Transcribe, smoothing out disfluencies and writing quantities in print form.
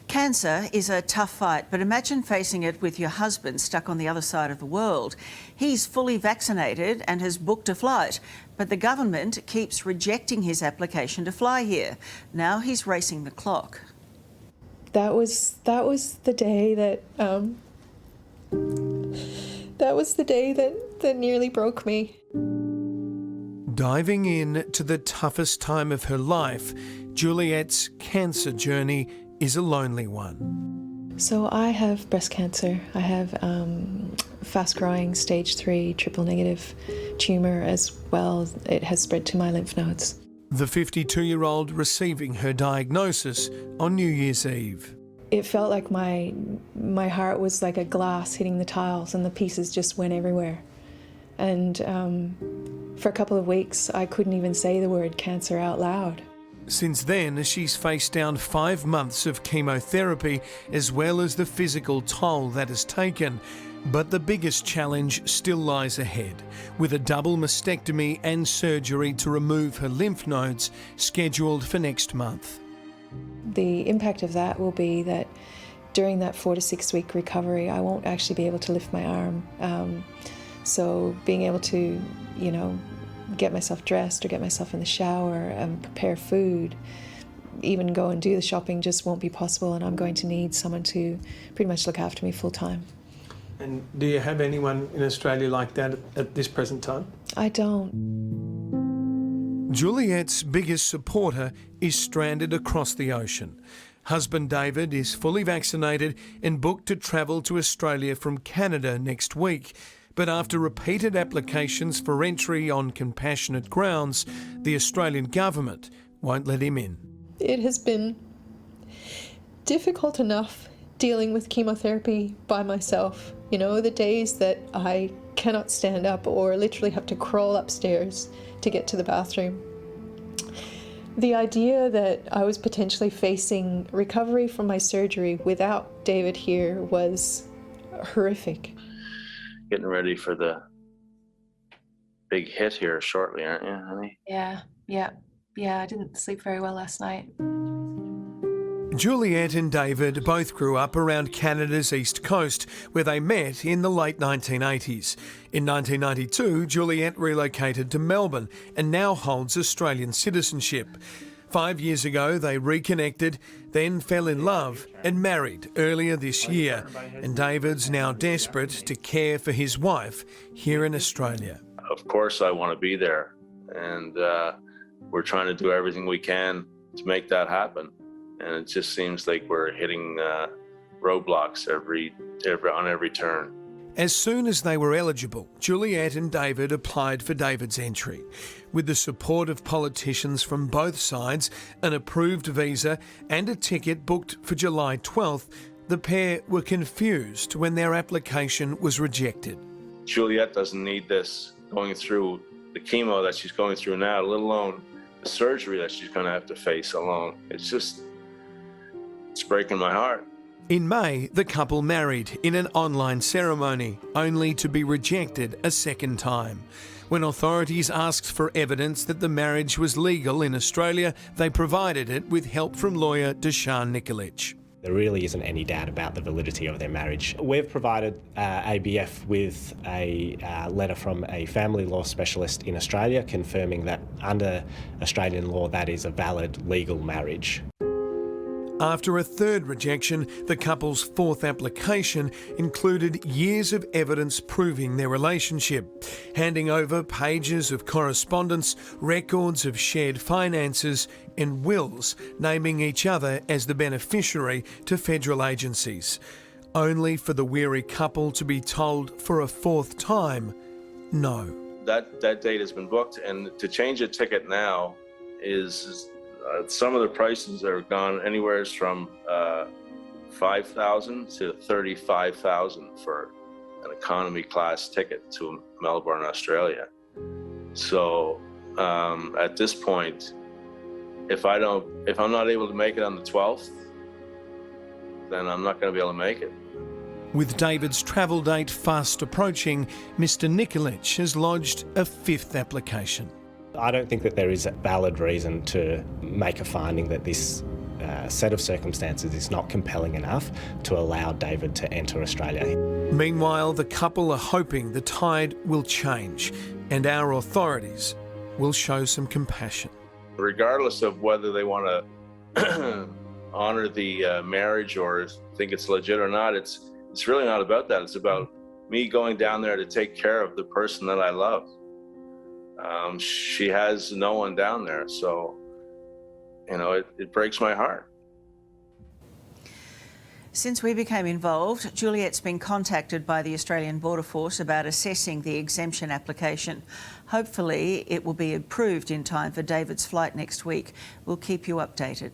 Cancer is a tough fight, but imagine facing it with your husband stuck on the other side of the world. He's fully vaccinated and has booked a flight, but the government keeps rejecting his application to fly here. Now he's racing the clock. That was the day that that nearly broke me. Diving in to the toughest time of her life, Juliette's cancer journey is a lonely one. So I have breast cancer. I have fast-growing stage 3 triple negative tumour as well. It has spread to my lymph nodes. The 52-year-old receiving her diagnosis on New Year's Eve. It felt like my heart was like a glass hitting the tiles and the pieces just went everywhere. And for a couple of weeks, I couldn't even say the word cancer out loud. Since then, she's faced down 5 months of chemotherapy as well as the physical toll that has taken. But the biggest challenge still lies ahead, with a double mastectomy and surgery to remove her lymph nodes scheduled for next month. The impact of that will be that during that 4 to 6 week recovery, I won't actually be able to lift my arm. So being able to, get myself dressed or get myself in the shower and prepare food, even go and do the shopping just won't be possible, and I'm going to need someone to pretty much look after me full time. And do you have anyone in Australia like that at this present time? I don't. Juliette's biggest supporter is stranded across the ocean. Husband David is fully vaccinated and booked to travel to Australia from Canada next week. But after repeated applications for entry on compassionate grounds, the Australian government won't let him in. It has been difficult enough dealing with chemotherapy by myself. The days that I cannot stand up or literally have to crawl upstairs to get to the bathroom. The idea that I was potentially facing recovery from my surgery without David here was horrific. Getting ready for the big hit here shortly, aren't you, honey? Yeah, I didn't sleep very well last night. Juliette and David both grew up around Canada's east coast, where they met in the late 1980s. In 1992, Juliette relocated to Melbourne and now holds Australian citizenship. 5 years ago, they reconnected, then fell in love and married earlier this year. And David's now desperate to care for his wife here in Australia. Of course, I want to be there, and we're trying to do everything we can to make that happen. And it just seems like we're hitting roadblocks on every turn. As soon as they were eligible, Juliette and David applied for David's entry. With the support of politicians from both sides, an approved visa and a ticket booked for July 12th, the pair were confused when their application was rejected. Juliette doesn't need this going through the chemo that she's going through now, let alone the surgery that she's going to have to face alone. It's breaking my heart. In May, the couple married in an online ceremony, only to be rejected a second time. When authorities asked for evidence that the marriage was legal in Australia, they provided it with help from lawyer Deshaun Nikolic. There really isn't any doubt about the validity of their marriage. We've provided ABF with a letter from a family law specialist in Australia confirming that under Australian law that is a valid legal marriage. After a third rejection, the couple's fourth application included years of evidence proving their relationship, handing over pages of correspondence, records of shared finances and wills, naming each other as the beneficiary to federal agencies, only for the weary couple to be told for a fourth time, no. That date has been booked, and to change a ticket now is... some of the prices are gone anywhere from $5,000 to $35,000 for an economy class ticket to Melbourne, Australia. So at this point, if I'm not able to make it on the 12th, then I'm not going to be able to make it. With David's travel date fast approaching, Mr. Nikolic has lodged a fifth application. I don't think that there is a valid reason to make a finding that this set of circumstances is not compelling enough to allow David to enter Australia. Meanwhile, the couple are hoping the tide will change and our authorities will show some compassion. Regardless of whether they want to honour the marriage or think it's legit or not, it's really not about that. It's about me going down there to take care of the person that I love. She has no one down there, so, you know, it breaks my heart. Since we became involved, Juliet's been contacted by the Australian Border Force about assessing the exemption application. Hopefully it will be approved in time for David's flight next week. We'll keep you updated.